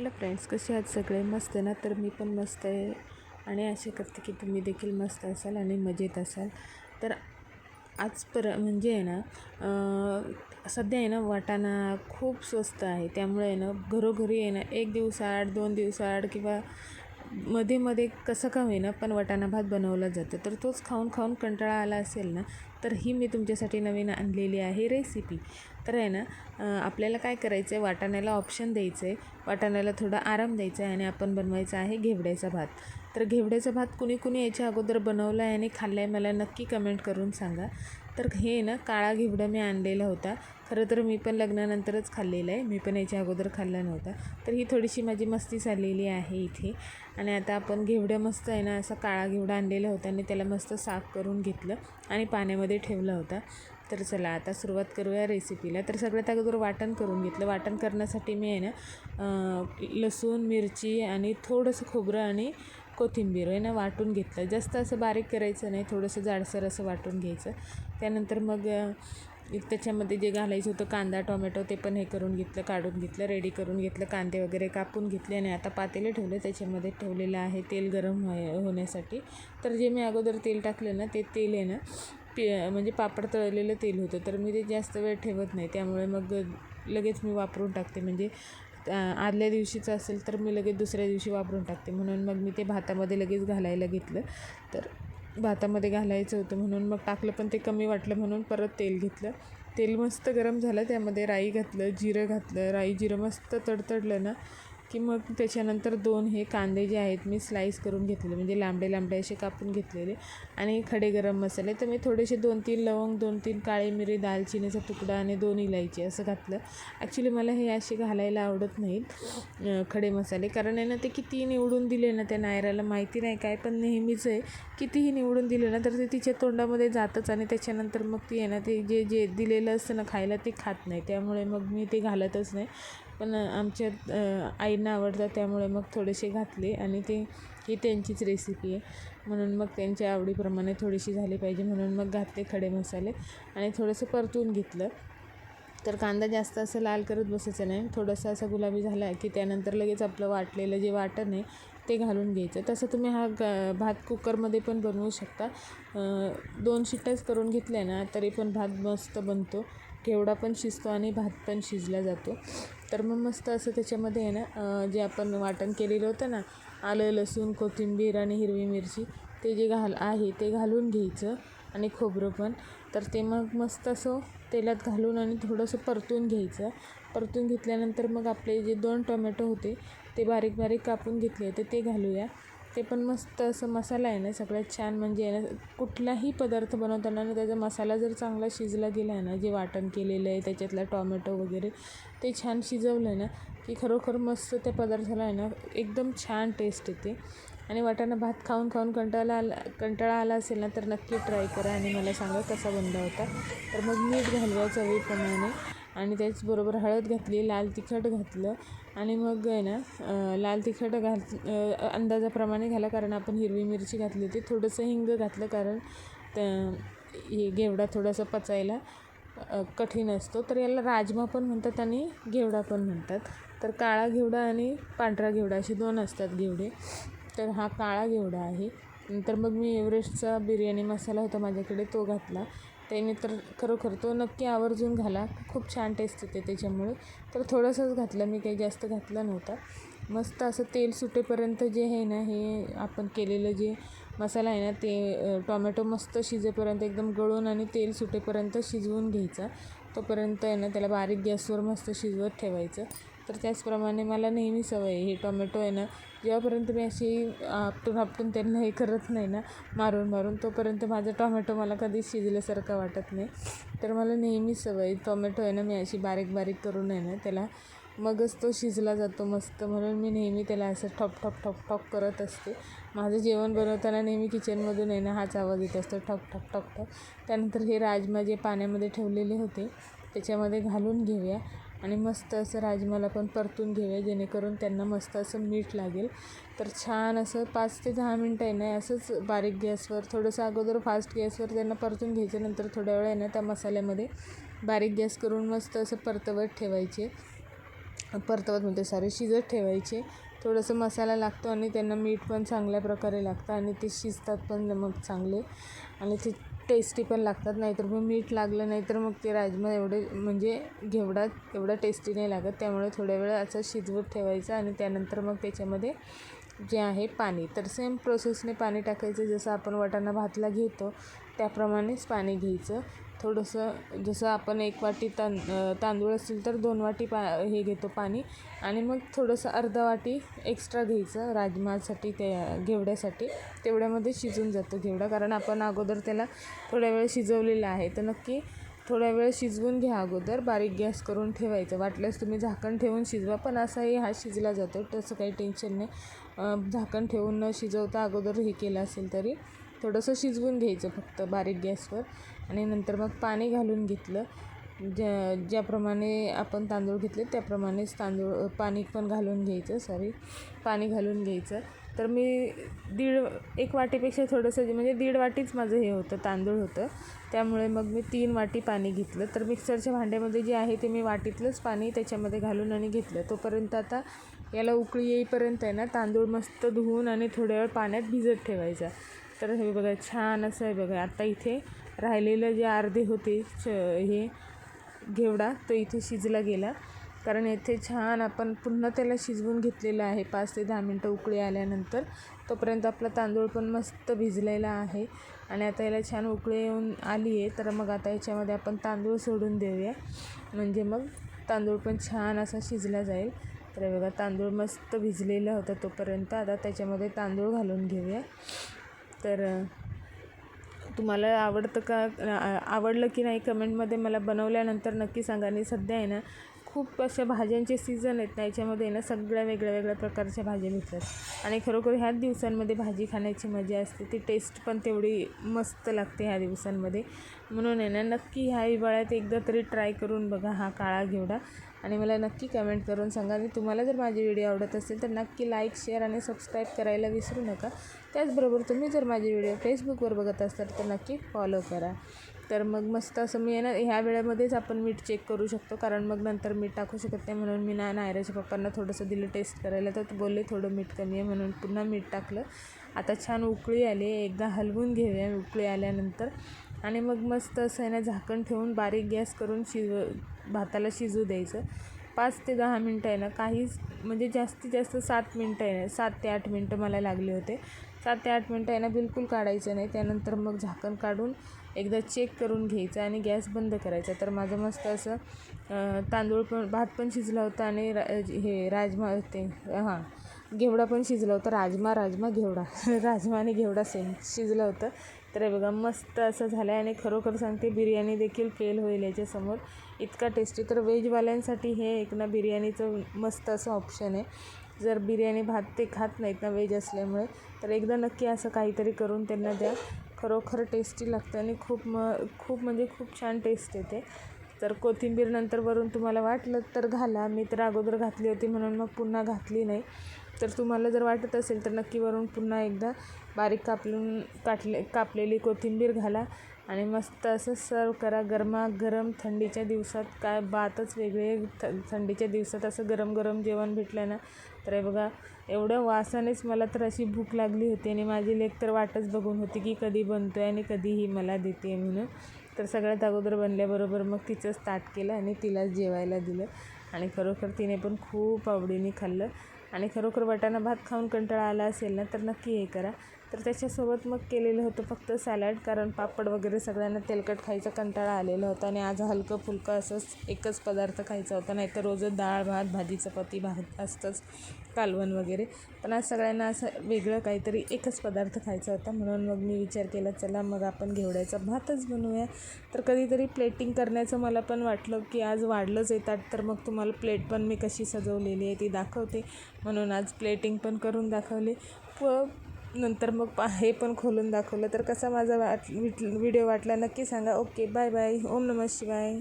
Hello friends, कसे आहात सगळे? मस्त ना? तर मी पण मस्त आहे आणि आशा करते की तुम्ही देखील मस्त असाल आणि मजेत असाल. तर आज म्हणजे आहे ना, सध्या आहे ना वाटाणा खूप स्वस्त आहे. त्यामुळे आहे ना घरोघरी आहे ना 1 दिवसाआड 2 दिवसाआड किंवा मध्ये मध्ये कसं का होईना पण वाटाणा भात बनवला जातो. तर तोच खाऊन खाऊन कंटाळा आला असेल ना, तर ही मी तुमच्यासाठी नवीन आणलेली आहे रेसिपी. तर आहे ना, आपल्याला काय करायचं आहे, वाटाण्याला ऑप्शन द्यायचं आहे, वाटाण्याला थोडा आराम द्यायचा आहे आणि आपण बनवायचा आहे घेवड्याचा भात. तर घेवड्याचा भात कुणी कुणी याच्या अगोदर बनवला आहे आणि खाल्ला आहे मला नक्की कमेंट करून सांगा. तर हे ना काळा घेवडा मी आणलेला होता. खरं तर मी पण लग्नानंतरच खाल्लेलं आहे, मी पण याच्या अगोदर खाल्ला नव्हता. तर ही थोडीशी माझी मस्ती चाललेली आहे इथे. आणि आता आपण घेवडा मस्त आहे ना असा काळा घेवडा आणलेला होता आणि त्याला मस्त साफ करून घेतलं आणि पाण्यामध्ये ठेवला होता. तर चला आता सुरुवात करूया रेसिपीला. तर सगळ्यात अगोदर वाटण करून घेतलं. वाटण करण्यासाठी मी आहे ना लसूण, मिरची आणि थोडंसं खोबरं आणि कोथिंबीर आहे ना वाटून घेतलं. जास्त असं बारीक करायचं नाही, थोडंसं जाडसर असं वाटून घ्यायचं. त्यानंतर मग त्याच्यामध्ये जे घालायचं होतं कांदा, टोमॅटो ते पण हे करून घेतलं, काढून घेतलं, रेडी करून घेतलं. कांदे वगैरे कापून घेतले आणि आता पातेलं ठेवलं. त्याच्यामध्ये ठेवलेलं आहे तेल गरम होण्यासाठी. तर जे मी अगोदर तेल टाकलं ना ते तेल आहे ना म्हणजे पापड तळलेलं तेल होतं. तर मी ते जास्त वेळ ठेवत नाही, त्यामुळे मग लगेच मी वापरून टाकते. म्हणजे आदल्या दिवशीचं असेल तर मी लगेच दुसऱ्या दिवशी वापरून टाकते. म्हणून मग मी ते भातामध्ये लगेच घालायला घेतलं. तर भातामध्ये घालायचं होतं म्हणून मग टाकलं, पण ते कमी वाटलं म्हणून परत तेल घेतलं. तेल मस्त गरम झालं, त्यामध्ये राई घातलं, जिरं घातलं. राई जिरं मस्त तडतडलं ना की मग त्याच्यानंतर 2 हे कांदे जे आहेत मी स्लाईस करून घेतलेले, म्हणजे लांबडे लांबडे असे कापून घेतलेले. आणि खडे गरम मसाले तर मी थोडेसे 2-3 लवंग, 2-3 काळी मिरी, दालचिनीचा तुकडा आणि 2 इलायची असं घातलं. ॲक्च्युली मला हे असे घालायला आवडत नाहीत खडे मसाले, कारण आहे ना ते कितीही निवडून दिले ना त्या नायराला माहिती नाही काय, पण नेहमीच आहे कितीही निवडून दिले ना तर ते तिच्या तोंडामध्ये जातच आणि त्याच्यानंतर मग ती आहे ना ते जे जे दिलेलं असतं ना खायला ते खात नाही. त्यामुळे मग मी ते घालतच नाही. पण आमच्या आईंना आवडतं त्यामुळे मग थोडेसे घातले आणि ही त्यांचीच रेसिपी आहे म्हणून मग त्यांच्या आवडीप्रमाणे थोडीशी झाली पाहिजे म्हणून मग घातले खडे मसाले आणि थोडंसं परतून घेतलं. तर कांदा जास्त असं लाल करत बसायचं नाही, थोडंसं असं गुलाबी झाला की त्यानंतर लगेच आपलं वाटलेलं जे वाटण आहे ते घालून घ्यायचं. तसं तुम्ही हा भात कुकरमध्ये पण बनवू शकता. 2 शिट्ट्याच करून घेतल्या ना तरी पण भात मस्त बनतो, घेवडा पण शिजतो आणि भात पण शिजला जातो. तर मग मस्त असं त्याच्यामध्ये आहे ना जे आपण वाटण केलेलं होतं ना, आलं, लसूण, कोथिंबीर आणि हिरवी मिरची ते जे आहे ते घालून घ्यायचं आणि खोबरं पण. तर ते मग मस्त असं तेलात घालून आणि थोडंसं परतून घ्यायचं. परतून घेतल्यानंतर मग आपले जे 2 टोमॅटो होते ते बारीक बारीक कापून घेतले होते ते घालूया. ते पण मस्त असं मसाला आहे ना सगळ्यात छान, म्हणजे आहे ना कुठलाही पदार्थ बनवताना ना त्याचा मसाला जर चांगला शिजला गेला आहे ना, जे वाटण केलेलं आहे त्याच्यातला टोमॅटो वगैरे ते छान शिजवलं ना की खरोखर मस्त त्या पदार्थाला आहे ना एकदम छान टेस्ट येते. आणि वाटाणा भात खाऊन खाऊन कंटाळा आला असेल ना तर नक्की ट्राय करा आणि मला सांगा कसा बनला होता. तर मग मीठ घालूया चवीप्रमाणे आणि त्याचबरोबर हळद घातली, लाल तिखट घातलं आणि मग आहे ना लाल तिखट अंदाजाप्रमाणे घाला, कारण आपण हिरवी मिरची घातली होती. थोडंसं हिंग घातलं, कारण हे घेवडा थोडासा पचायला कठीण असतो. तर याला राजमा पण म्हणतात आणि घेवडा पण म्हणतात. तर काळा घेवडा आणि पांढरा घेवडा असे 2 असतात घेवडे. तर हा काळा घेवडा आहे. नंतर मग मी एव्हरेस्टचा बिर्याणी मसाला होता माझ्याकडे तो घातला. त्याने तर खरोखर तो नक्की आवर्जून घाला, खूप छान टेस्ट येते त्याच्यामुळे. तर थोडंसंच घातलं मी, काही जास्त घातला नव्हता. मस्त असं तेल सुटेपर्यंत जे आहे ना हे आपण केलेलं जे मसाला आहे ना ते टोमॅटो मस्त शिजेपर्यंत एकदम गळून आणि तेल सुटेपर्यंत शिजवून घ्यायचा. तोपर्यंत आहे ना त्याला बारीक गॅसवर मस्त शिजवत ठेवायचं. तर त्याचप्रमाणे मला नेहमी सवय आहे, हे टोमॅटो आहे ना जेव्हापर्यंत मी अशी आपटून त्यांना हे करत नाही ना मारून तोपर्यंत माझं टोमॅटो मला कधीच शिजल्यासारखं वाटत नाही. तर मला नेहमी सवय टोमॅटो आहे ना मी अशी बारीक बारीक करून आहे ना त्याला मगच तो शिजला जातो मस्त. म्हणून मी नेहमी त्याला असं ठॉप ठॉप ठॉप ठॉप करत असते. माझं जेवण बनवताना नेहमी किचनमधून आहे ना हाच आवाज येत असतो, ठॉप ठॉप ठॉप ठॉप. त्यानंतर हे राजमा जे पाण्यामध्ये ठेवलेले होते त्याच्यामध्ये घालून घेऊया आणि मस्त असं राजमाला पण परतून घेऊया, जेणेकरून त्यांना मस्त असं मीठ लागेल. तर छान असं 5 ते 10 मिनटं आहे ना असंच बारीक गॅसवर, थोडंसं अगोदर फास्ट गॅसवर त्यांना परतून घ्यायचं. नंतर थोड्या वेळ आहे ना त्या मसाल्यामध्ये बारीक गॅस करून मस्त असं परतवत ठेवायचे. परतवत म्हणते सारे शिजत ठेवायचे. थोडंसं मसाला लागतो आणि त्यांना मीठ पण चांगल्या प्रकारे लागतं आणि ते शिजतात पण मग चांगले आणि ते टेस्टी पण लागतात. नाहीतर मग मीठ लागलं नाही तर मग ते राजमा एवढे म्हणजे घेवडा एवढा टेस्टी नाही लागत. त्यामुळे थोड्या वेळ असं शिजवत ठेवायचं आणि त्यानंतर मग त्याच्यामध्ये जे आहे पाणी, तर सेम प्रोसेसने पाणी टाकायचं. जसं आपण वाटाणा भातला घेतो त्याप्रमाणेच पाणी घ्यायचं. थोडंसं जसं आपण 1 वाटी तांदूळ असतील तर 2 वाटी हे घेतो पाणी आणि मग थोडंसं अर्धा वाटी एक्स्ट्रा घ्यायचं राजमासाठी, त्या घेवड्यासाठी. तेवढ्यामध्ये शिजून जातो घेवडा, कारण आपण अगोदर त्याला थोड्या वेळ शिजवलेला आहे. तर नक्की थोड्या वेळ शिजवून घ्या अगोदर, बारीक गॅस करून ठेवायचं. वाटल्यास तुम्ही झाकण ठेवून शिजवा, पण असाही हा शिजला जातो, तसं काही टेन्शन नाही. झाकण ठेवून न शिजवता अगोदर हे केलं असेल तरी थोडंसं शिजवून घ्यायचं फक्त बारीक गॅसवर आणि नंतर मग पाणी घालून घेतलं. ज्याप्रमाणे आपण तांदूळ घेतले त्याप्रमाणेच पाणी पण घालून घ्यायचं, पाणी घालून घ्यायचं. तर मी 1 वाटीपेक्षा थोडंसं म्हणजे 1.5 वाटीच माझं हे होतं, तांदूळ होतं. त्यामुळे मग मी 3 वाटी पाणी घेतलं. तर मिक्सरच्या भांड्यामध्ये जे आहे ते मी वाटीतलंच पाणी त्याच्यामध्ये घालून आणि घेतलं. तोपर्यंत आता याला उकळी येईपर्यंत आहे ना तांदूळ मस्त धुवून आणि थोड्या वेळ पाण्यात भिजत ठेवायचा. तर हे बघा छान असं आहे बघा. आता इथे राहिलेलं जे अर्धे होते हे घेवडा तो इथे शिजला गेला, कारण येथे छान आपण पुन्हा त्याला शिजवून घेतलेलं आहे 5 ते 10 मिनटं उकळी आल्यानंतर. तोपर्यंत आपला तांदूळ पण मस्त भिजलेला आहे आणि आता याला छान उकळी येऊन आली आहे. तर मग आता याच्यामध्ये आपण तांदूळ सोडून देऊया, म्हणजे मग तांदूळ पण छान असा शिजला जाईल. तर बघा तांदूळ मस्त भिजलेलं होतं तोपर्यंत. आता त्याच्यामध्ये तांदूळ घालून घेऊया. तर तुम्हाला आवडलं की नाही कमेंटमध्ये मला बनवल्यानंतर नक्की सांगा. आणि सध्या आहे ना खूप अशा भाज्यांचे सीझन आहेत ना, याच्यामध्ये ना सगळ्या वेगळ्या प्रकारच्या भाज्या मिळतात आणि खरोखर ह्याच दिवसांमध्ये भाजी खाण्याची मजा असते. ती टेस्ट पण तेवढी मस्त लागते ह्या दिवसांमध्ये. म्हणून आहे ना नक्की ह्या हिवाळ्यात एकदा तरी ट्राय करून बघा हा काळा घेवडा आणि मला नक्की कमेंट करून सांगा. आणि तुम्हाला जर माझी व्हिडिओ आवडत असेल तर नक्की लाईक, शेअर आणि सबस्क्राईब करायला विसरू नका. त्याचबरोबर तुम्ही जर माझी व्हिडिओ फेसबुकवर बघत असाल तर नक्की फॉलो करा. तर मग मस्त असं मी आहे ना ह्या वेळेमध्येच आपण मीठ चेक करू शकतो, कारण मग नंतर मीठ टाकू शकत नाही. म्हणून मी नायराच्या पप्पांना थोडंसं दिलं टेस्ट करायला, तर बोलले थोडं मीठ कमी आहे, म्हणून पुन्हा मीठ टाकलं. आता छान उकळी आली, एकदा हलवून घेऊया उकळी आल्यानंतर आणि मग मस्त असं आहे ना झाकण ठेवून बारीक गॅस करून भाताला शिजू द्यायचं. 5 ते 10 मिनटं आहे ना, काहीच म्हणजे जास्तीत जास्त 7 मिनटं आहे ना, 7 ते 8 मिनटं मला लागले होते. 7 ते 8 मिनटं आहे ना बिलकुल काढायचं नाही. त्यानंतर मग झाकण काढून एकदा चेक करून घ्यायचं आणि गॅस बंद करायचा. तर माझं मस्त असं भात पण शिजला होता आणि राजमा घेवडा पण शिजला होता. राजमा घेवडा राजमा आणि घेवडा सेम शिजलं होतं. तर हे बघा मस्त असं झालं आहे आणि खरोखर सांगते बिर्याणी देखील फेल होईल याच्यासमोर, इतका टेस्टी. तर व्हेजवाल्यांसाठी हे एक ना बिर्याणीचं मस्त असं ऑप्शन आहे. जर बिर्याणी भात ते खात नाहीत ना व्हेज असल्यामुळे, तर एकदा नक्की असं काहीतरी करून त्यांना द्या. खरोखर टेस्टी लागतं आणि खूप म्हणजे खूप छान टेस्ट येते. तर कोथिंबीर नंतर वरून तुम्हाला वाटलं तर घाला. मी तर अगोदर घातली होती म्हणून मग पुन्हा घातली नाही. तर तुम्हाला जर वाटत असेल तर नक्की वरून पुन्हा एकदा बारीक कापलेली कोथिंबीर घाला आणि मस्त असं सर्व करा. गरमागरम थंडीच्या दिवसात काय बातच वेगळी. थंडीच्या दिवसात असं गरम गरम जेवण भेटलं ना, तर हे बघा एवढं वासानेच मला तर अशी भूक लागली होती आणि माझी लेक तर वाटच बघून होती की कधी बनतो आहे आणि कधीही मला देते म्हणून. तर सगळ्यात अगोदर बनल्याबरोबर मग तिचंच ताट केलं आणि तिलाच जेवायला दिलं आणि खरोखर तिने पण खूप आवडीने खाल्लं. आणि खरोखर वाटाणा भात खाऊन कंटाळा आला असेल ना तर नक्की हे करा. तर त्याच्यासोबत मग केलेलं होतं फक्त सॅलड, कारण पापड वगैरे सगळ्यांना तेलकट खायचा कंटाळा आलेला होता आणि आज हलकं फुलकं असंच एकच पदार्थ खायचा होता. नाहीतर रोजच डाळ भात, भाजी चपाती भात असतंच, कालवण वगैरे. पण आज सगळ्यांना असं वेगळं काहीतरी एकच पदार्थ खायचा होता. म्हणून मग मी विचार केला चला मग आपण घेवड्याचा भातच बनवूया. तर कधीतरी प्लेटिंग करण्याचं मला पण वाटलं की आज वाढलंच येतात, तर मग तुम्हाला प्लेट पण मी कशी सजवलेली आहे ती दाखवते. म्हणून आज प्लेटिंग पण करून दाखवली व नंतर मग हे पण खोलून दाखवलं. तर कसा माझा व्हिडिओ वाटला नक्की सांगा. Okay, bye bye. ओम नमः शिवाय.